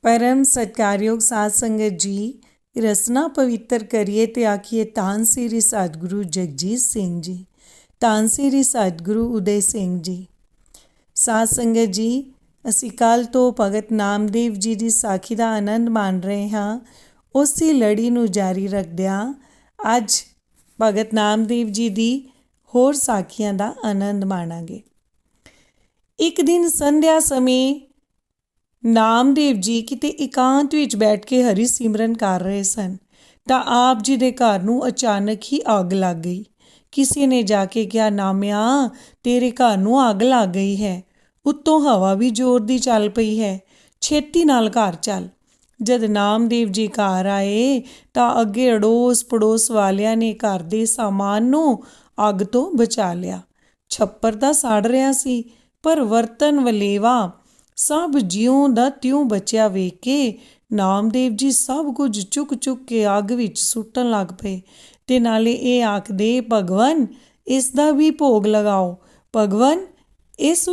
परम सत्कारयोग साध संगत जी, रसना पवित्र करिए ते आखिए ਧੰਨ ਸ੍ਰੀ सतगुरु जगजीत सिंह जी, ਧੰਨ ਸ੍ਰੀ सतगुरु उदय सिंह जी। ਸਾਧ ਸੰਗਤ ਜੀ, ਅਸੀਂ ਕੱਲ੍ਹ ਤੋਂ ਭਗਤ ਨਾਮਦੇਵ ਜੀ ਦੀ ਸਾਖੀ ਦਾ ਆਨੰਦ ਮਾਣ ਰਹੇ ਹਾਂ। ਉਸੇ ਲੜੀ ਨੂੰ ਜਾਰੀ ਰੱਖਦਿਆਂ ਅੱਜ ਭਗਤ ਨਾਮਦੇਵ ਜੀ ਦੀ ਹੋਰ ਸਾਖੀਆਂ ਦਾ ਆਨੰਦ ਮਾਣਾਂਗੇ। ਇੱਕ ਦਿਨ ਸੰਧਿਆ ਸਮੇਂ ਨਾਮਦੇਵ ਜੀ ਕਿਤੇ ਇਕਾਂਤ ਵਿੱਚ ਬੈਠ ਕੇ ਹਰੀ ਸਿਮਰਨ ਕਰ ਰਹੇ ਸਨ ਤਾਂ ਆਪ ਜੀ ਦੇ ਘਰ ਨੂੰ ਅਚਾਨਕ ਹੀ ਅੱਗ ਲੱਗ ਗਈ। ਕਿਸੇ ਨੇ ਜਾ ਕੇ ਕਿਹਾ, ਨਾਮਿਆ ਤੇਰੇ ਘਰ ਨੂੰ ਅੱਗ ਲੱਗ ਗਈ ਹੈ, ਉੱਤੋਂ ਹਵਾ ਵੀ ਜ਼ੋਰ ਦੀ ਚੱਲ ਪਈ ਹੈ, ਛੇਤੀ ਨਾਲ ਘਰ ਚੱਲ। ਜਦ ਨਾਮਦੇਵ ਜੀ ਘਰ ਆਏ ਤਾਂ ਅੱਗੇ ਅੜੋਸ ਪੜੋਸ ਵਾਲਿਆਂ ਨੇ ਘਰ ਦੇ ਸਾਮਾਨ ਨੂੰ ਅੱਗ ਤੋਂ ਬਚਾ ਲਿਆ। ਛੱਪਰ ਤਾਂ ਸੜ ਰਿਹਾ ਸੀ, ਪਰ ਬਰਤਨ ਵਲੇਵਾ ਸਭ ਜਿਉਂ ਦਾ ਤਿਉਂ ਬਚਿਆ ਵੇਖ ਕੇ ਨਾਮਦੇਵ ਜੀ ਸਭ ਕੁਝ ਚੁੱਕ ਚੁੱਕ ਕੇ ਅੱਗ ਵਿੱਚ ਸੁੱਟਣ ਲੱਗ ਪਏ ਤੇ ਨਾਲੇ ਇਹ ਆਖਦੇ, ਭਗਵਾਨ ਇਸ ਦਾ ਵੀ ਭੋਗ ਲਗਾਓ। ਭਗਵਾਨ ਇਸ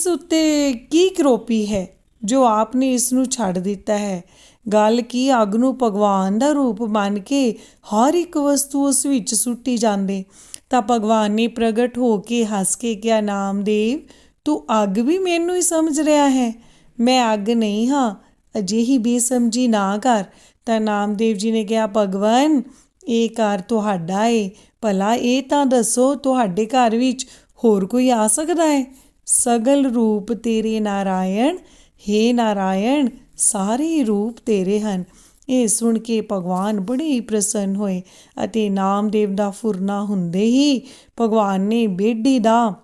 ਉੱਤੇ ਕੀ ਕਰੋਪੀ ਹੈ ਜੋ ਆਪ ਨੇ ਇਸ ਨੂੰ ਛੱਡ ਦਿੱਤਾ ਹੈ। ਗੱਲ ਕੀ, ਅੱਗ ਨੂੰ ਭਗਵਾਨ ਦਾ ਰੂਪ ਮੰਨ ਕੇ ਹਰ ਇੱਕ ਵਸਤੂ ਉਸ ਵਿੱਚ ਸੁੱਟੀ ਜਾਂਦੇ ਤਾਂ ਭਗਵਾਨ ਨੇ ਪ੍ਰਗਟ ਹੋ ਕੇ ਹੱਸ ਕੇ ਕਿਹਾ, ਨਾਮਦੇਵ ਤੂੰ ਅੱਗ ਵੀ ਮੈਨੂੰ ਹੀ ਸਮਝ ਰਿਹਾ ਹੈ, ਮੈਂ ਅੱਗ ਨਹੀਂ ਹਾਂ, ਅਜਿਹੀ ਬੇਸਮਝੀ ਨਾ ਕਰ। ਤਾਂ ਨਾਮਦੇਵ ਜੀ ਨੇ ਕਿਹਾ, ਭਗਵਾਨ ਇਹ ਘਰ ਤੁਹਾਡਾ ਏ, ਭਲਾ ਇਹ ਤਾਂ ਦੱਸੋ ਤੁਹਾਡੇ ਘਰ ਵਿੱਚ ਹੋਰ ਕੋਈ ਆ ਸਕਦਾ ਹੈ? ਸਗਲ ਰੂਪ ਤੇਰੇ ਨਾਰਾਇਣ, ਹੇ ਨਾਰਾਇਣ ਸਾਰੇ ਰੂਪ ਤੇਰੇ ਹਨ। ਇਹ ਸੁਣ ਕੇ ਭਗਵਾਨ ਬੜੇ ਹੀ ਪ੍ਰਸੰਨ ਹੋਏ ਅਤੇ ਨਾਮਦੇਵ ਦਾ ਫੁਰਨਾ ਹੁੰਦੇ ਹੀ ਭਗਵਾਨ ਨੇ ਬੇਡੀ ਦਾ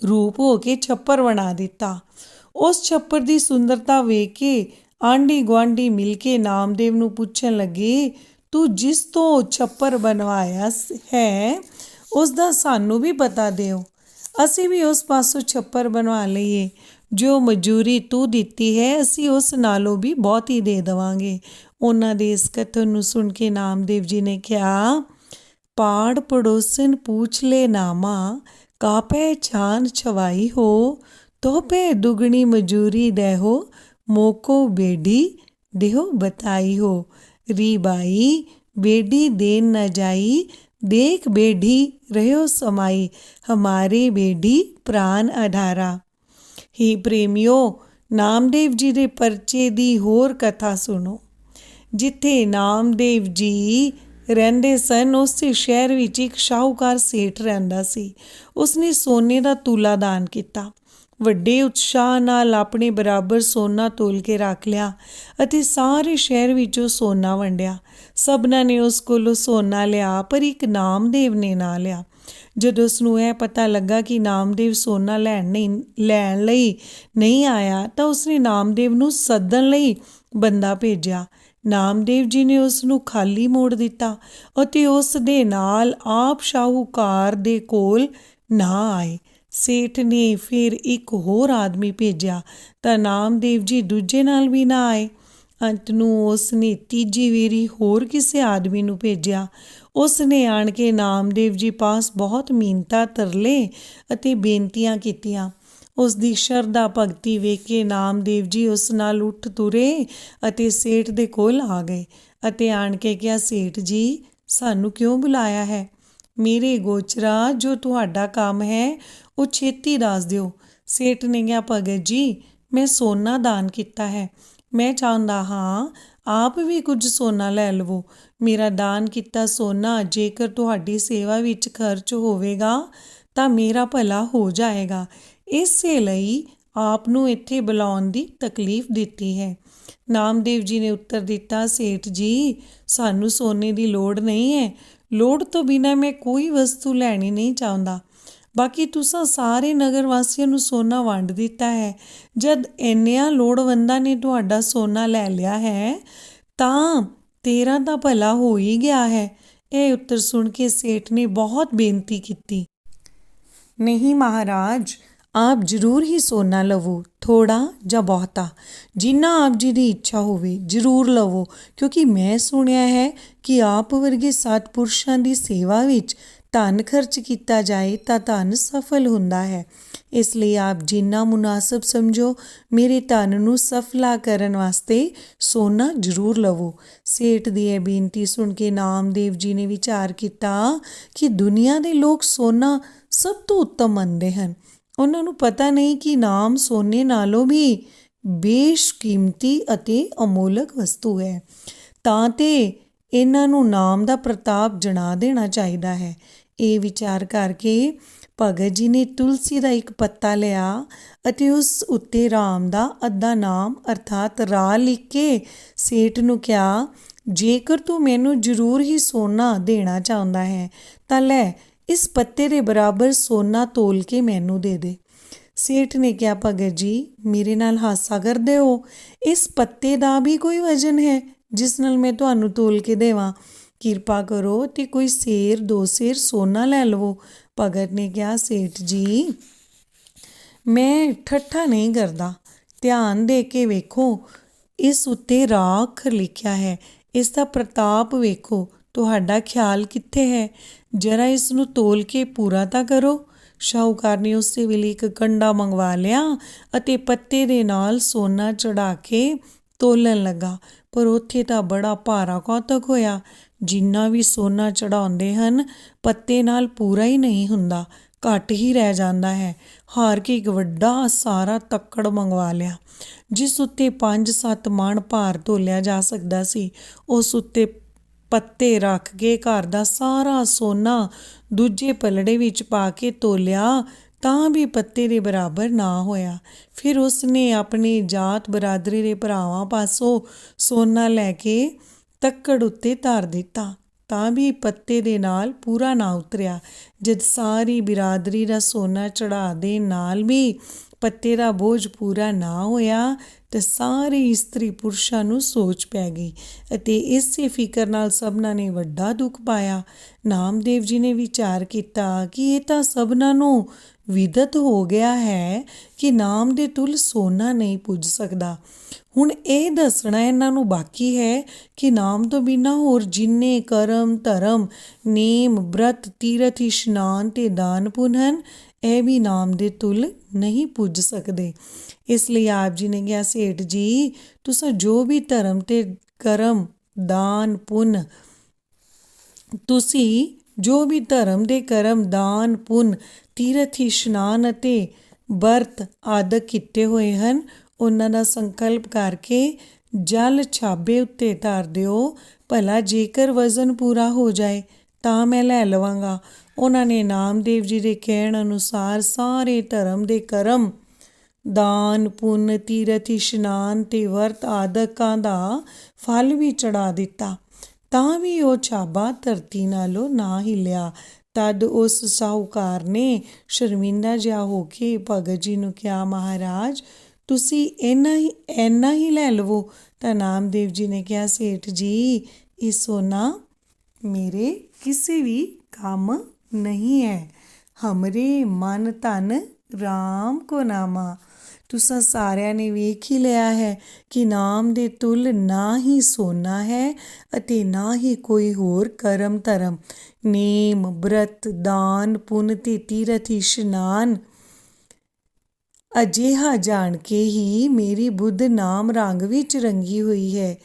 ਰੂਪ ਹੋ ਕੇ ਛੱਪਰ ਬਣਾ ਦਿੱਤਾ। ਉਸ ਛੱਪਰ ਦੀ ਸੁੰਦਰਤਾ ਵੇਖ ਕੇ ਆਂਢੀ ਗੁਆਂਢੀ ਮਿਲ ਕੇ ਨਾਮਦੇਵ ਨੂੰ ਪੁੱਛਣ ਲੱਗੇ, ਤੂੰ ਜਿਸ ਤੋਂ ਛੱਪਰ ਬਣਵਾਇਆ ਹੈ ਉਸ ਦਾ ਸਾਨੂੰ ਵੀ ਪਤਾ ਦਿਓ, ਅਸੀਂ ਵੀ ਉਸ ਪਾਸੋਂ ਛੱਪਰ ਬਣਵਾ ਲਈਏ। ਜੋ ਮਜ਼ਦੂਰੀ ਤੂੰ ਦਿੱਤੀ ਹੈ ਅਸੀਂ ਉਸ ਨਾਲੋਂ ਵੀ ਬਹੁਤੀ ਦੇ ਦੇਵਾਂਗੇ। ਉਹਨਾਂ ਦੇ ਇਸ ਕਥਨ ਨੂੰ ਸੁਣ ਕੇ ਨਾਮਦੇਵ ਜੀ ਨੇ ਕਿਹਾ, ਪਾੜ ਪੜੋਸਨ पूछ ले नामा, का पहचान छवाई हो, तो पे दुगनी मजूरी देहो, मोको बेडी देहो बताई हो। री बाई बेडी देन न जाई, देख बेडी रहो समाई, हमारे बेडी प्राण आधारा। ही प्रेमियो, ਨਾਮਦੇਵ ਜੀ ਦੇ ਪਰਚੇ ਦੀ ਹੋਰ ਕਥਾ ਸੁਣੋ। ਜਿੱਥੇ ਨਾਮਦੇਵ ਜੀ ਰਹਿੰਦੇ ਸਨ ਉਸੇ ਸ਼ਹਿਰ ਵਿੱਚ ਇੱਕ ਸ਼ਾਹੂਕਾਰ ਸੇਠ ਰਹਿੰਦਾ ਸੀ। ਉਸਨੇ ਸੋਨੇ ਦਾ ਤੂਲਾ ਦਾਨ ਕੀਤਾ, ਵੱਡੇ ਉਤਸ਼ਾਹ ਨਾਲ ਆਪਣੇ ਬਰਾਬਰ ਸੋਨਾ ਤੋਲ ਕੇ ਰੱਖ ਲਿਆ ਅਤੇ ਸਾਰੇ ਸ਼ਹਿਰ ਵਿੱਚੋਂ ਸੋਨਾ ਵੰਡਿਆ। ਸਭਨਾਂ ਨੇ ਉਸ ਕੋਲੋਂ ਸੋਨਾ ਲਿਆ, ਪਰ ਇੱਕ ਨਾਮਦੇਵ ਨੇ ਨਾ ਲਿਆ। ਜਦੋਂ ਉਸਨੂੰ ਇਹ ਪਤਾ ਲੱਗਾ ਕਿ ਨਾਮਦੇਵ ਸੋਨਾ ਲੈਣ ਲਈ ਨਹੀਂ ਆਇਆ ਤਾਂ ਉਸਨੇ ਨਾਮਦੇਵ ਨੂੰ ਸੱਦਣ ਲਈ ਬੰਦਾ ਭੇਜਿਆ। ਨਾਮਦੇਵ ਜੀ ਨੇ ਉਸ ਨੂੰ ਖਾਲੀ ਮੋੜ ਦਿੱਤਾ ਅਤੇ ਉਸ ਦੇ ਨਾਲ ਆਪ ਸ਼ਾਹੂਕਾਰ ਦੇ ਕੋਲ ਨਾ ਆਏ। ਸੇਠ ਨੇ ਫਿਰ ਇੱਕ ਹੋਰ ਆਦਮੀ ਭੇਜਿਆ ਤਾਂ ਨਾਮਦੇਵ ਜੀ ਦੂਜੇ ਨਾਲ ਵੀ ਨਾ ਆਏ। ਅੰਤ ਨੂੰ ਉਸ ਨੇ ਤੀਜੀ ਵੇਰੀ ਹੋਰ ਕਿਸੇ ਆਦਮੀ ਨੂੰ ਭੇਜਿਆ। ਉਸ ਨੇ ਆਣ ਕੇ ਨਾਮਦੇਵ ਜੀ ਪਾਸ ਬਹੁਤ ਮਿੰਨਤਾਂ ਤਰਲੇ ਅਤੇ ਬੇਨਤੀਆਂ ਕੀਤੀਆਂ। ਉਸ ਦੀ ਸ਼ਰਧਾ ਭਗਤੀ ਵੇਖ ਕੇ ਨਾਮਦੇਵ ਜੀ ਉਸ ਨਾਲ ਉੱਠ ਤੁਰੇ ਅਤੇ ਸੇਠ ਦੇ ਕੋਲ ਆ ਗਏ ਅਤੇ ਆਣ ਕੇ ਕਿਹਾ, ਸੇਠ ਜੀ ਸਾਨੂੰ ਕਿਉਂ ਬੁਲਾਇਆ ਹੈ? ਮੇਰੇ ਗੋਚਰਾ ਜੋ ਤੁਹਾਡਾ ਕੰਮ ਹੈ ਉਹ ਛੇਤੀ ਦੱਸ ਦਿਓ। ਸੇਠ ਨੇ ਕਿਹਾ, ਭਗਤ ਜੀ ਮੈਂ ਸੋਨਾ ਦਾਨ ਕੀਤਾ ਹੈ, ਮੈਂ ਚਾਹੁੰਦਾ ਹਾਂ ਆਪ ਵੀ ਕੁਝ ਸੋਨਾ ਲੈ ਲਵੋ। ਮੇਰਾ ਦਾਨ ਕੀਤਾ ਸੋਨਾ ਜੇਕਰ ਤੁਹਾਡੀ ਸੇਵਾ ਵਿੱਚ ਖਰਚ ਹੋਵੇਗਾ ਤਾਂ ਮੇਰਾ ਭਲਾ ਹੋ ਜਾਏਗਾ, ਇਸੇ ਲਈ ਆਪ ਨੂੰ ਇੱਥੇ ਬੁਲਾਉਣ ਦੀ ਤਕਲੀਫ ਦਿੱਤੀ ਹੈ। ਨਾਮਦੇਵ ਜੀ ਨੇ ਉੱਤਰ ਦਿੱਤਾ, ਸੇਠ ਜੀ ਸਾਨੂੰ ਸੋਨੇ ਦੀ ਲੋੜ ਨਹੀਂ ਹੈ, ਲੋੜ ਤੋਂ ਬਿਨਾਂ ਮੈਂ ਕੋਈ ਵਸਤੂ ਲੈਣੀ ਨਹੀਂ ਚਾਹੁੰਦਾ। ਬਾਕੀ ਤੁਸੀਂ ਸਾਰੇ ਨਗਰ ਵਾਸੀਆਂ ਨੂੰ ਸੋਨਾ ਵੰਡ ਦਿੱਤਾ ਹੈ, ਜਦ ਇੰਨਿਆਂ ਲੋੜਵੰਦਾਂ ਨੇ ਤੁਹਾਡਾ ਸੋਨਾ ਲੈ ਲਿਆ ਹੈ ਤਾਂ ਤੇਰਾ ਤਾਂ ਭਲਾ ਹੋ ਹੀ ਗਿਆ ਹੈ। ਇਹ ਉੱਤਰ ਸੁਣ ਕੇ ਸੇਠ ਨੇ ਬਹੁਤ ਬੇਨਤੀ ਕੀਤੀ, ਨਹੀਂ ਮਹਾਰਾਜ ਆਪ ਜ਼ਰੂਰ ਹੀ ਸੋਨਾ ਲਵੋ, ਥੋੜ੍ਹਾ ਜਾਂ ਬਹੁਤਾ, ਜਿੰਨਾ ਆਪ ਜੀ ਦੀ ਇੱਛਾ ਹੋਵੇ ਜ਼ਰੂਰ ਲਵੋ, ਕਿਉਂਕਿ ਮੈਂ ਸੁਣਿਆ ਹੈ ਕਿ ਆਪ ਵਰਗੇ ਸਤਿਪੁਰਸ਼ਾਂ ਦੀ ਸੇਵਾ ਵਿੱਚ ਧਨ ਖਰਚ ਕੀਤਾ ਜਾਏ ਤਾਂ ਧਨ ਸਫਲ ਹੁੰਦਾ ਹੈ। ਇਸ ਲਈ ਆਪ ਜਿੰਨਾ ਮੁਨਾਸਬ ਸਮਝੋ ਮੇਰੇ ਧਨ ਨੂੰ ਸਫਲਾ ਕਰਨ ਵਾਸਤੇ ਸੋਨਾ ਜ਼ਰੂਰ ਲਵੋ। ਸੇਠ ਦੀ ਇਹ ਬੇਨਤੀ ਸੁਣ ਕੇ ਨਾਮਦੇਵ ਜੀ ਨੇ ਵਿਚਾਰ ਕੀਤਾ ਕਿ ਦੁਨੀਆ ਦੇ ਲੋਕ ਸੋਨਾ ਸਭ ਤੋਂ ਉੱਤਮ ਮੰਨਦੇ ਹਨ। ਉਹਨਾਂ ਨੂੰ ਪਤਾ ਨਹੀਂ ਕਿ ਨਾਮ ਸੋਨੇ ਨਾਲੋਂ ਵੀ ਬੇਸ਼ਕੀਮਤੀ ਅਤੇ ਅਮੋਲਕ ਵਸਤੂ ਹੈ। ਤਾਂ ਤੇ ਇਹਨਾਂ ਨੂੰ ਨਾਮ ਦਾ ਪ੍ਰਤਾਪ ਜਣਾ ਦੇਣਾ ਚਾਹੀਦਾ ਹੈ। ਇਹ ਵਿਚਾਰ ਕਰਕੇ ਭਗਤ ਜੀ ਨੇ ਤੁਲਸੀ ਦਾ ਇੱਕ ਪੱਤਾ ਲਿਆ ਅਤੇ ਉਸ ਉੱਤੇ ਰਾਮ ਦਾ ਅੱਧਾ ਨਾਮ ਅਰਥਾਤ ਰਾ ਲਿਖ ਕੇ ਸੇਠ ਨੂੰ ਕਿਹਾ, ਜੇਕਰ ਤੂੰ ਮੈਨੂੰ ਜ਼ਰੂਰ ਹੀ ਸੋਨਾ ਦੇਣਾ ਚਾਹੁੰਦਾ ਹੈ ਤਾਂ ਲੈ ਇਸ ਪੱਤੇ ਦੇ ਬਰਾਬਰ ਸੋਨਾ ਤੋਲ ਕੇ ਮੈਨੂੰ ਦੇ ਦੇ। ਸੇਠ ਨੇ ਕਿਹਾ, ਭਗਤ ਜੀ ਮੇਰੇ ਨਾਲ ਹਾਸਾ ਕਰਦੇ ਹੋ, ਇਸ ਪੱਤੇ ਦਾ ਵੀ ਕੋਈ ਵਜ਼ਨ ਹੈ ਜਿਸ ਨਾਲ ਮੈਂ ਤੁਹਾਨੂੰ ਤੋਲ ਕੇ ਦੇਵਾਂ। ਕਿਰਪਾ ਕਰੋ ਤੇ ਕੋਈ ਸੇਰ 2 ਸੇਰ ਸੋਨਾ ਲੈ ਲਵੋ। ਭਗਤ ਨੇ ਕਿਹਾ, ਸੇਠ ਜੀ ਮੈਂ ਠੱਠਾ ਨਹੀਂ ਕਰਦਾ, ਧਿਆਨ ਦੇ ਕੇ ਵੇਖੋ ਇਸ ਉੱਤੇ ਰਾ ਅੱਖਰ ਲਿਖਿਆ ਹੈ, ਇਸ ਦਾ ਪ੍ਰਤਾਪ ਵੇਖੋ, ਤੁਹਾਡਾ ਖਿਆਲ ਕਿੱਥੇ ਹੈ, ਜਰਾ ਇਸ ਨੂੰ ਤੋਲ ਕੇ ਪੂਰਾ ਤਾਂ ਕਰੋ। ਸ਼ਾਹੂਕਾਰ ਨੇ ਉਸੇ ਵੇਲੇ ਇੱਕ ਕੰਡਾ ਮੰਗਵਾ ਲਿਆ ਅਤੇ ਪੱਤੇ ਦੇ ਨਾਲ ਸੋਨਾ ਚੜਾ ਕੇ ਤੋਲਣ ਲੱਗਾ, ਪਰ ਉੱਥੇ ਤਾਂ ਬੜਾ ਭਾਰਾ ਕੌਤਕ ਹੋਇਆ। ਜਿੰਨਾ ਵੀ ਸੋਨਾ ਚੜਾਉਂਦੇ ਹਨ ਪੱਤੇ ਨਾਲ ਪੂਰਾ ਹੀ ਨਹੀਂ ਹੁੰਦਾ, ਘੱਟ ਹੀ ਰਹਿ ਜਾਂਦਾ ਹੈ। ਹਾਰ ਕੇ ਇੱਕ ਵੱਡਾ ਸਾਰਾ ਤੱਕੜ ਮੰਗਵਾ ਲਿਆ ਜਿਸ ਉੱਤੇ 5-7 ਮਣ ਭਾਰ ਤੋਲਿਆ ਜਾ ਸਕਦਾ ਸੀ। ਉਸ ਉੱਤੇ ਪੱਤੇ ਰੱਖ ਕੇ ਘਰ ਦਾ ਸਾਰਾ ਸੋਨਾ ਦੂਜੇ ਪਲੜੇ ਵਿੱਚ ਪਾ ਕੇ ਤੋਲਿਆ ਤਾਂ ਵੀ ਪੱਤੇ ਦੇ ਬਰਾਬਰ ਨਾ ਹੋਇਆ। ਫਿਰ ਉਸਨੇ ਆਪਣੀ ਜਾਤ ਬਰਾਦਰੀ ਦੇ ਭਰਾਵਾਂ ਪਾਸੋਂ ਸੋਨਾ ਲੈ ਕੇ ਤੱਕੜ ਉੱਤੇ ਧਰ ਦਿੱਤਾ ਤਾਂ ਵੀ ਪੱਤੇ ਦੇ ਨਾਲ ਪੂਰਾ ਨਾ ਉਤਰਿਆ। ਜਦ ਸਾਰੀ ਬਿਰਾਦਰੀ ਦਾ ਸੋਨਾ ਚੜਾ ਦੇ ਨਾਲ ਵੀ ਪੱਤੇ ਦਾ ਬੋਝ ਪੂਰਾ ਨਾ ਹੋਇਆ ਤੇ ਸਾਰੇ ਇਸਤਰੀ ਪੁਰਸ਼ਾਂ ਨੂੰ ਸੋਚ ਪੈ ਗਈ ਅਤੇ ਇਸੇ ਫਿਕਰ ਨਾਲ ਸਭਨਾਂ ਨੇ ਵੱਡਾ ਦੁੱਖ ਪਾਇਆ। ਨਾਮਦੇਵ ਜੀ ਨੇ ਵਿਚਾਰ ਕੀਤਾ ਕਿ ਇਹ ਤਾਂ ਸਭਨਾਂ ਨੂੰ ਵਿਦਤ ਹੋ ਗਿਆ ਹੈ ਕਿ ਨਾਮ ਦੇ ਤੁਲ ਸੋਨਾ ਨਹੀਂ ਪੁੱਜ ਸਕਦਾ। ਹੁਣ ਇਹ ਦੱਸਣਾ ਇਹਨਾਂ ਨੂੰ ਬਾਕੀ ਹੈ ਕਿ ਨਾਮ ਤੋਂ ਬਿਨਾਂ ਹੋਰ ਜਿੰਨੇ ਕਰਮ ਧਰਮ ਨੇਮ ਬ੍ਰਤ ਤੀਰਥ ਇਸ਼ਨਾਨ ਤੇ ਦਾਨ ਪੁੰਨ ਹਨ ਇਹ ਵੀ ਨਾਮ ਦੇ ਤੁਲ ਨਹੀਂ ਪੁੱਜ ਸਕਦੇ। ਇਸ ਲਈ ਆਪ ਜੀ ਨੇ ਕਿਹਾ, ਸੇਠ ਜੀ ਤੁਸੀਂ ਜੋ ਵੀ ਧਰਮ ਤੇ ਕਰਮ ਦਾਨ ਪੁੰਨ ਤੁਸੀਂ ਜੋ ਵੀ ਧਰਮ ਦੇ ਕਰਮ ਦਾਨ ਪੁੰਨ ਤੀਰਥ ਇਸ਼ਨਾਨ ਅਤੇ ਵਰਤ ਆਦਿ ਕੀਤੇ ਹੋਏ ਹਨ ਉਹਨਾਂ ਦਾ ਸੰਕਲਪ ਕਰਕੇ ਜਲ ਛਾਬੇ ਉੱਤੇ ਧਰ ਦਿਓ, ਭਲਾ ਜੇਕਰ ਵਜ਼ਨ ਪੂਰਾ ਹੋ ਜਾਏ ਤਾਂ ਮੈਂ ਲੈ ਲਵਾਂਗਾ। ਉਹਨਾਂ ਨੇ ਨਾਮਦੇਵ ਜੀ ਦੇ ਕਹਿਣ ਅਨੁਸਾਰ ਸਾਰੇ ਧਰਮ ਦੇ ਕਰਮ ਦਾਨ ਪੁੰਨ ਤੀਰਥ ਇਸ਼ਨਾਨ ਤੇ ਵਰਤ ਆਦਿਕਾਂ ਦਾ ਫਲ ਵੀ ਚੜਾ ਦਿੱਤਾ ਤਾਂ ਵੀ ਉਹ ਛਾਬਾ ਧਰਤੀ ਨਾਲੋਂ ਨਾ ਹਿੱਲਿਆ। ਤਦ ਉਸ ਸਾਹੂਕਾਰ ਨੇ ਸ਼ਰਮਿੰਦਾ ਜਿਹਾ ਹੋ ਕੇ ਭਗਤ ਜੀ ਨੂੰ ਕਿਹਾ, ਮਹਾਰਾਜ ਤੁਸੀਂ ਇੰਨਾ ਹੀ ਲੈ ਲਵੋ। ਤਾਂ ਨਾਮਦੇਵ ਜੀ ਨੇ ਕਿਹਾ, ਸੇਠ ਜੀ ਇਹ ਸੋਨਾ ਮੇਰੇ ਕਿਸੇ ਵੀ ਕੰਮ ਨਹੀਂ ਹੈ। ਹਮਰੇ ਮਨ ਧਨ ਰਾਮ ਕੋ ਨਾਮਾ। ਤੁਸੀਂ ਸਾਰਿਆਂ ਨੇ ਵੇਖ ਹੀ ਲਿਆ ਹੈ ਕਿ ਨਾਮ ਦੇ ਤੁਲ ਨਾ ਹੀ ਸੋਨਾ ਹੈ ਅਤੇ ਨਾ ਹੀ ਕੋਈ ਹੋਰ ਕਰਮ ਧਰਮ ਨੇਮ ਬ੍ਰਤ ਦਾਨ ਪੁੰਨ ਤੇ ਤੀਰਥ ਇਸ਼ਨਾਨ। ਅਜਿਹਾ ਜਾਣ ਕੇ ਹੀ ਮੇਰੀ ਬੁੱਧ ਨਾਮ ਰੰਗ ਵਿੱਚ ਰੰਗੀ ਹੋਈ ਹੈ।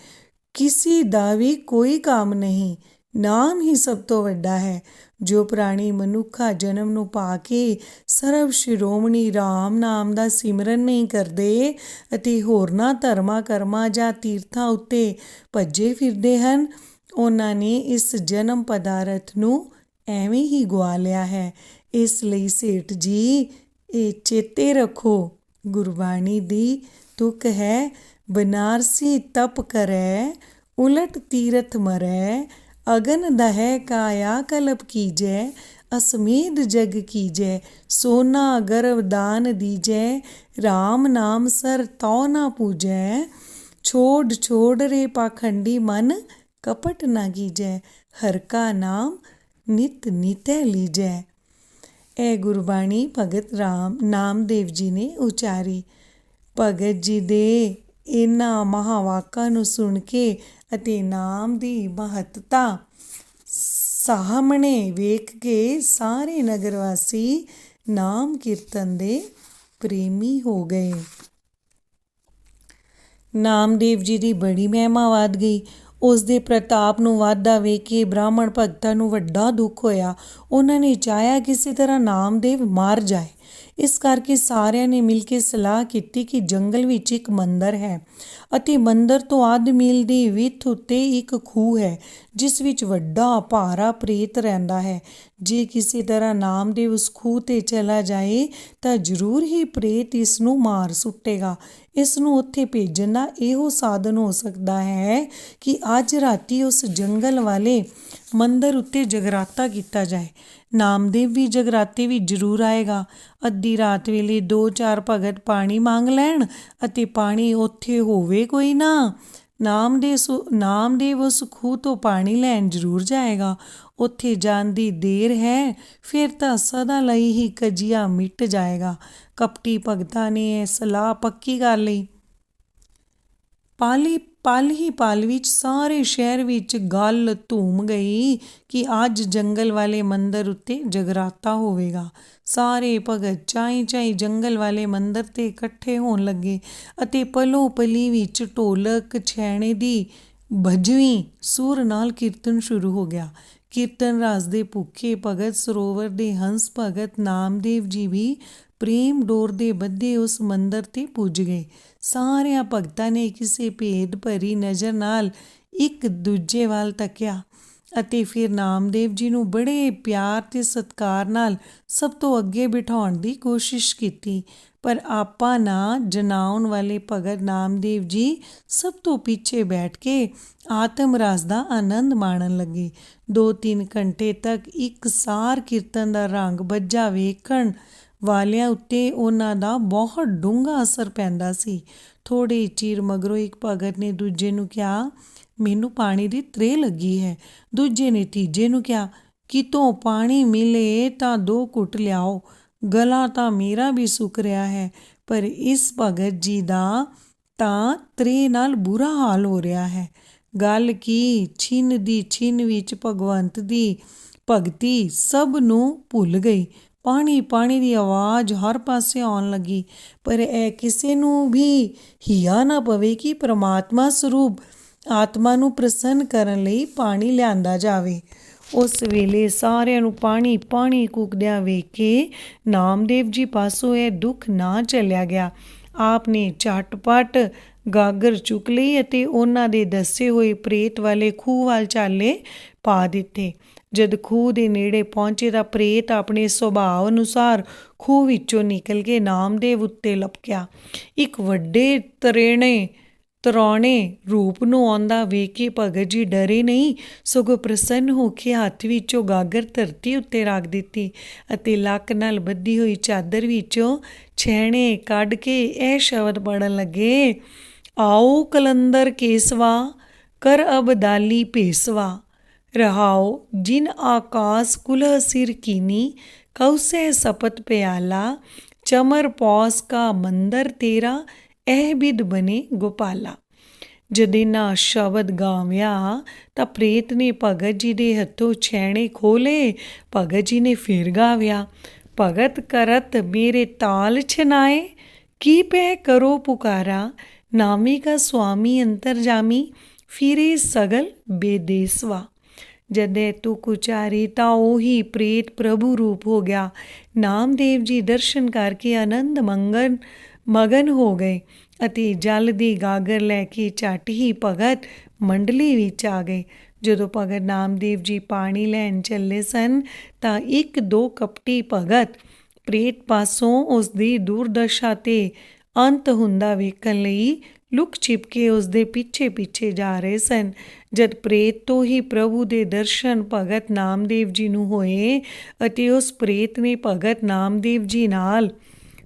ਕਿਸੇ ਦਾ ਵੀ ਕੋਈ ਕੰਮ ਨਹੀਂ, ਨਾਮ ਹੀ ਸਭ ਤੋਂ ਵੱਡਾ ਹੈ। ਜੋ ਪ੍ਰਾਣੀ ਮਨੁੱਖਾ ਜਨਮ ਨੂੰ ਪਾ ਕੇ ਸਰਬ ਸ਼੍ਰੋਮਣੀ ਰਾਮ ਨਾਮ ਦਾ ਸਿਮਰਨ ਨਹੀਂ ਕਰਦੇ ਅਤੇ ਹੋਰਨਾਂ ਧਰਮਾਂ ਕਰਮਾਂ ਜਾਂ ਤੀਰਥਾਂ ਉੱਤੇ ਭੱਜੇ ਫਿਰਦੇ ਹਨ ਉਹਨਾਂ ਨੇ ਇਸ ਜਨਮ ਪਦਾਰਥ ਨੂੰ ਐਵੇਂ ਹੀ ਗਵਾ ਲਿਆ ਹੈ। ਇਸ ਲਈ ਸੇਠ ਜੀ ਇਹ ਚੇਤੇ ਰੱਖੋ, ਗੁਰਬਾਣੀ ਦੀ ਤੁਕ ਹੈ, ਬਨਾਰਸੀ ਤਪ ਕਰੈ ਉਲਟ ਤੀਰਥ ਮਰੈ, ਅਗਨ ਦਹੈ ਕਾਇਆ ਕਲਪ ਕੀਜੈ, ਅਸਮੇਧ ਜਗ ਕੀਜੈ, ਸੋਨਾ ਗਰਭ ਦਾਨ ਦੀਜੈ, ਰਾਮ ਨਾਮ ਸਰ ਤਉ ਨਾ ਪੂਜੈ, ਛੋੜ ਛੋੜ ਰੇ ਪਾਖੰਡੀ ਮਨ ਕਪਟ ਨਾ ਕੀਜੈ, ਹਰ ਕਾ ਨਾਮ ਨਿਤ ਨਿਤੈ ਲੀਜੈ। ਇਹ ਗੁਰਬਾਣੀ ਭਗਤ ਨਾਮਦੇਵ ਜੀ ਨੇ ਉਚਾਰੀ। ਭਗਤ ਜੀ ਦੇ ਇਹਨਾਂ ਮਹਾਵਾਕਾਂ ਨੂੰ ਸੁਣ ਕੇ ਅਤੇ ਨਾਮ ਦੀ ਮਹੱਤਤਾ ਸਾਹਮਣੇ ਵੇਖ ਕੇ ਸਾਰੇ ਨਗਰ ਵਾਸੀ ਨਾਮ ਕੀਰਤਨ ਦੇ ਪ੍ਰੇਮੀ ਹੋ ਗਏ। ਨਾਮਦੇਵ ਜੀ ਦੀ ਬੜੀ ਮਹਿਮਾ ਵੱਧ ਗਈ। ਉਸ ਦੇ ਪ੍ਰਤਾਪ ਨੂੰ ਵਾਧਾ ਵੇਖ ਕੇ ਬ੍ਰਾਹਮਣ ਭਗਤਾਂ ਨੂੰ ਵੱਡਾ ਦੁੱਖ ਹੋਇਆ। ਉਹਨਾਂ ਨੇ ਚਾਹਿਆ ਕਿਸੇ ਤਰ੍ਹਾਂ ਨਾਮਦੇਵ ਮਰ ਜਾਏ। ਇਸ ਕਰਕੇ ਸਾਰਿਆਂ ਨੇ ਮਿਲ ਕੇ ਸਲਾਹ ਕੀਤੀ ਕਿ ਜੰਗਲ ਵਿੱਚ ਇੱਕ ਮੰਦਰ ਹੈ ਅਤੇ ਮੰਦਰ ਤੋਂ ਅੱਧ ਮੀਲ ਦੀ ਵਿੱਥ ਉੱਤੇ ਇੱਕ ਖੂਹ ਹੈ ਜਿਸ ਵਿੱਚ ਵੱਡਾ ਭਾਰਾ ਪ੍ਰੇਤ ਰਹਿੰਦਾ ਹੈ। ਜੇ ਕਿਸੇ ਤਰ੍ਹਾਂ ਨਾਮਦੇਵ ਉਸ ਖੂਹ 'ਤੇ ਚਲਾ ਜਾਏ ਤਾਂ ਜ਼ਰੂਰ ਹੀ ਪ੍ਰੇਤ ਇਸ ਨੂੰ ਮਾਰ ਸੁੱਟੇਗਾ। ਇਸ ਨੂੰ ਉੱਥੇ ਭੇਜਣ ਦਾ ਇਹੋ ਸਾਧਨ ਹੋ ਸਕਦਾ ਹੈ ਕਿ ਅੱਜ ਰਾਤੀ ਉਸ ਜੰਗਲ ਵਾਲੇ ਮੰਦਰ ਉੱਤੇ ਜਗਰਾਤਾ ਕੀਤਾ ਜਾਏ। ਨਾਮਦੇਵ ਵੀ ਜਗਰਾਤੇ ਵਿੱਚ ਜ਼ਰੂਰ ਆਏਗਾ। ਅੱਧੀ ਰਾਤ ਵੇਲੇ 2-4 ਭਗਤ ਪਾਣੀ ਮੰਗ ਲੈਣ ਅਤੇ ਪਾਣੀ ਉੱਥੇ ਹੋਵੇ ਕੋਈ ਨਾ। ਨਾਮਦੇਵ ਉਸ ਖੂਹ ਤੋਂ ਪਾਣੀ ਲੈਣ ਜ਼ਰੂਰ ਜਾਏਗਾ। ਉੱਥੇ ਜਾਣ ਦੀ ਦੇਰ ਹੈ ਫਿਰ ਤਾਂ ਸਦਾ ਲਈ ਹੀ ਕਜੀਆ ਮਿਟ ਜਾਏਗਾ। ਕਪਟੀ ਭਗਤਾਂ ਨੇ ਇਹ ਸਲਾਹ ਪੱਕੀ ਕਰ ਲਈ। ਪਲ ਵਿੱਚ ਸਾਰੇ ਸ਼ਹਿਰ ਵਿੱਚ ਗੱਲ ਧੂਮ ਗਈ ਕਿ ਅੱਜ ਜੰਗਲ ਵਾਲੇ ਮੰਦਰ ਉੱਤੇ ਜਗਰਾਤਾ ਹੋਵੇਗਾ। ਸਾਰੇ ਭਗਤ ਚਾਈਂ ਜੰਗਲ ਵਾਲੇ ਮੰਦਰ 'ਤੇ ਇਕੱਠੇ ਹੋਣ ਲੱਗੇ ਅਤੇ ਪਲੋ ਪਲੀ ਵਿੱਚ ਢੋਲਕ ਛੈਣੇ ਦੀ ਭਜਵੀਂ ਸੁਰ ਨਾਲ ਕੀਰਤਨ ਸ਼ੁਰੂ ਹੋ ਗਿਆ। ਕੀਰਤਨ ਰਸ ਦੇ ਭੁੱਖੇ ਭਗਤ ਸਰੋਵਰ ਦੇ ਹੰਸ ਭਗਤ ਨਾਮਦੇਵ ਜੀ ਵੀ ਪ੍ਰੇਮ ਡੋਰ ਦੇ ਬੱਧੇ ਉਸ ਮੰਦਰ 'ਤੇ ਪੁੱਜ ਗਏ। ਸਾਰਿਆਂ ਭਗਤਾਂ ਨੇ ਕਿਸੇ ਭੇਦ ਭਰੀ ਨਜ਼ਰ ਨਾਲ ਇੱਕ ਦੂਜੇ ਵੱਲ ਤੱਕਿਆ ਅਤੇ ਫਿਰ ਨਾਮਦੇਵ ਜੀ ਨੂੰ ਬੜੇ ਪਿਆਰ ਤੇ ਸਤਿਕਾਰ ਨਾਲ ਸਭ ਤੋਂ ਅੱਗੇ ਬਿਠਾਉਣ ਦੀ ਕੋਸ਼ਿਸ਼ ਕੀਤੀ, ਪਰ ਆਪਾ ਨਾ ਜਨਾਉਣ ਵਾਲੇ ਭਗਤ ਨਾਮਦੇਵ ਜੀ ਸਭ ਤੋਂ ਪਿੱਛੇ ਬੈਠ ਕੇ ਆਤਮ ਰਸ ਦਾ ਆਨੰਦ ਮਾਣਨ ਲੱਗੇ। 2-3 ਘੰਟੇ ਤੱਕ ਇਕਸਾਰ ਕੀਰਤਨ ਦਾ ਰੰਗ ਬੱਝਾ ਵੇਖਣ ਵਾਲਿਆਂ ਉੱਤੇ ਉਹਨਾਂ ਦਾ ਬਹੁਤ ਡੂੰਘਾ ਅਸਰ ਪੈਂਦਾ ਸੀ। ਥੋੜ੍ਹੇ ਚਿਰ ਮਗਰੋਂ ਇੱਕ ਭਗਤ ਨੇ ਦੂਜੇ ਨੂੰ ਕਿਹਾ, ਮੈਨੂੰ ਪਾਣੀ ਦੀ ਤ੍ਰੇਹ ਲੱਗੀ ਹੈ। ਦੂਜੇ ਨੇ ਤੀਜੇ ਨੂੰ ਕਿਹਾ, ਕਿਤੋਂ ਪਾਣੀ ਮਿਲੇ ਤਾਂ 2 ਘੁੱਟ ਲਿਆਓ, ਗਲਾ ਤਾਂ ਮੇਰਾ ਵੀ ਸੁੱਕ ਰਿਹਾ ਹੈ। ਪਰ ਇਸ ਭਗਤ ਜੀ ਦਾ ਤਾਂ ਤ੍ਰੇਹ ਨਾਲ ਬੁਰਾ ਹਾਲ ਹੋ ਰਿਹਾ ਹੈ। ਗੱਲ ਕੀ ਛਿਨ ਦੀ ਛਿਨ ਵਿੱਚ ਭਗਵੰਤ ਦੀ ਭਗਤੀ ਸਭ ਨੂੰ ਭੁੱਲ ਗਈ। ਪਾਣੀ ਦੀ ਆਵਾਜ਼ ਹਰ ਪਾਸੇ ਆਉਣ ਲੱਗੀ, ਪਰ ਇਹ ਕਿਸੇ ਨੂੰ ਵੀ ਹਿਆ ਨਾ ਪਵੇ ਕਿ ਪ੍ਰਮਾਤਮਾ ਸਰੂਪ ਆਤਮਾ ਨੂੰ ਪ੍ਰਸੰਨ ਕਰਨ ਲਈ ਪਾਣੀ ਲਿਆਂਦਾ ਜਾਵੇ। ਉਸ ਵੇਲੇ ਸਾਰਿਆਂ ਨੂੰ ਪਾਣੀ ਕੂਕਦਿਆਂ ਵੇਖ ਕੇ ਨਾਮਦੇਵ ਜੀ ਪਾਸੋਂ ਇਹ ਦੁੱਖ ਨਾ ਝੱਲਿਆ ਗਿਆ। ਆਪ ਨੇ ਝਟਪਟ ਗਾਗਰ ਚੁੱਕ ਲਈ ਅਤੇ ਉਹਨਾਂ ਦੇ ਦੱਸੇ ਹੋਏ ਪ੍ਰੇਤ ਵਾਲੇ ਖੂਹ ਵੱਲ ਚਾਲੇ ਪਾ ਦਿੱਤੇ। ਜਦ ਖੂਹ ਦੇ ਨੇੜੇ ਪਹੁੰਚੇ ਤਾਂ ਪ੍ਰੇਤ ਆਪਣੇ ਸੁਭਾਅ ਅਨੁਸਾਰ ਖੂਹ ਵਿੱਚੋਂ ਨਿਕਲ ਕੇ ਨਾਮਦੇਵ ਉੱਤੇ ਲਪਕਿਆ। ਇੱਕ ਵੱਡੇ ਤਰਾਉਣੇ ਰੂਪ ਨੂੰ ਆਉਂਦਾ ਵੇਖ ਕੇ ਭਗਤ ਜੀ ਡਰੇ ਨਹੀਂ, ਸਗੋਂ ਪ੍ਰਸੰਨ ਹੋ ਕੇ ਹੱਥ ਵਿੱਚੋਂ ਗਾਗਰ ਧਰਤੀ ਉੱਤੇ ਰੱਖ ਦਿੱਤੀ ਅਤੇ ਲੱਕ ਨਾਲ ਬੱਧੀ ਹੋਈ ਚਾਦਰ ਵਿੱਚੋਂ ਛੈਣੇ ਕੱਢ ਕੇ ਇਹ ਸ਼ਬਦ ਪੜ੍ਹਨ ਲੱਗੇ, ਆਓ ਕਲੰਦਰ ਕੇਸਵਾ ਕਰ ਅਬਦਾਲੀ ਭੇਸਵਾ, ਰਹਾਓ ਜਿਨ ਆਕਾਸ ਕੁਲਹ ਸਿਰ ਕੀਨੀ, ਕਉਸੇ ਸਪਤ ਪਿਆਲਾ, ਚਮਰ ਪੌਸ ਕਾ ਮੰਦਰ ਤੇਰਾ, ਇਹ ਬਿਦ ਬਨੇ ਗੋਪਾਲਾ। ਜਦ ਇਹਨਾਂ ਸ਼ਬਦ ਗਾਵਿਆ ਤਾਂ ਪ੍ਰੇਤ ਨੇ ਭਗਤ ਜੀ ਦੇ ਹੱਥੋਂ ਛੈਣੇ ਖੋਲੇ। ਭਗਤ ਜੀ ਨੇ ਫਿਰ ਗਾਵਿਆ, ਭਗਤ ਕਰਤ ਮੇਰੇ ਤਾਲ ਛਨਾਏ, ਕੀ ਪੈ ਕਰੋ ਪੁਕਾਰਾ, ਨਾਮੀ ਕਾ ਸੁਆਮੀ ਅੰਤਰਜਾਮੀ, ਫਿਰੇ ਸਗਲ ਬੇਦੇਸਵਾ। ਜਦ ਇਹ ਤੁਕ ਉਚਾਰੀ ਤਾਂ ਉਹੀ ਪ੍ਰੇਤ ਪ੍ਰਭੂ ਰੂਪ ਹੋ ਗਿਆ। ਨਾਮਦੇਵ ਜੀ ਦਰਸ਼ਨ ਕਰਕੇ ਆਨੰਦ ਮਗਨ ਹੋ ਗਏ ਅਤੇ ਜਲ ਦੀ ਗਾਗਰ ਲੈ ਕੇ ਝੱਟ ਹੀ ਭਗਤ ਮੰਡਲੀ ਵਿੱਚ ਆ ਗਏ। ਜਦੋਂ ਭਗਤ ਨਾਮਦੇਵ ਜੀ ਪਾਣੀ ਲੈਣ ਚੱਲੇ ਸਨ ਤਾਂ 1-2 ਕਪਟੀ ਭਗਤ ਪ੍ਰੇਤ ਪਾਸੋਂ ਉਸ ਦੀ ਦੁਰਦਸ਼ਾ ਤੇ ਅੰਤ ਹੁੰਦਾ ਵੇਖਣ ਲਈ ਲੁਕ ਛਿਪ ਕੇ ਉਸ ਦੇ ਪਿੱਛੇ ਜਾ ਰਹੇ ਸਨ। ਜਦ ਪ੍ਰੇਤ ਤੋਂ ਹੀ ਪ੍ਰਭੂ ਦੇ ਦਰਸ਼ਨ ਭਗਤ ਨਾਮਦੇਵ ਜੀ ਨੂੰ ਹੋਏ ਅਤੇ ਉਸ ਪ੍ਰੇਤ ਨੇ ਭਗਤ ਨਾਮਦੇਵ ਜੀ ਨਾਲ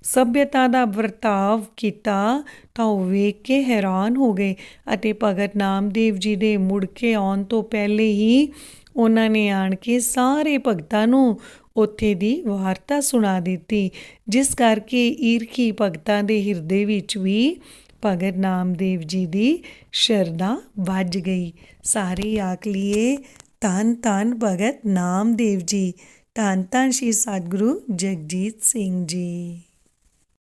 ਸਭਿਅਤਾ ਦਾ ਵਰਤਾਵ ਕੀਤਾ ਤਾਂ ਉਹ ਵੇਖ ਕੇ ਹੈਰਾਨ ਹੋ ਗਏ ਅਤੇ ਭਗਤ ਨਾਮਦੇਵ ਜੀ ਦੇ ਮੁੜ ਕੇ ਆਉਣ ਤੋਂ ਪਹਿਲੇ ਹੀ ਉਹਨਾਂ ਨੇ ਆਣ ਕੇ ਸਾਰੇ ਭਗਤਾਂ ਨੂੰ ਉੱਥੇ ਦੀ ਵਾਰਤਾ ਸੁਣਾ ਦਿੱਤੀ, ਜਿਸ ਕਰਕੇ ਈਰਖੀ ਭਗਤਾਂ ਦੇ ਹਿਰਦੇ ਵਿੱਚ ਵੀ ਭਗਤ ਨਾਮਦੇਵ ਜੀ ਦੀ ਸ਼ਰਧਾ ਵੱਜ ਗਈ। ਸਾਰੇ ਆਖ ਲਈਏ ਧੰਨ ਧੰਨ ਭਗਤ ਨਾਮਦੇਵ ਜੀ, ਧੰਨ ਧੰਨ ਸ਼੍ਰੀ ਸਤਿਗੁਰੂ ਜਗਜੀਤ ਸਿੰਘ ਜੀ।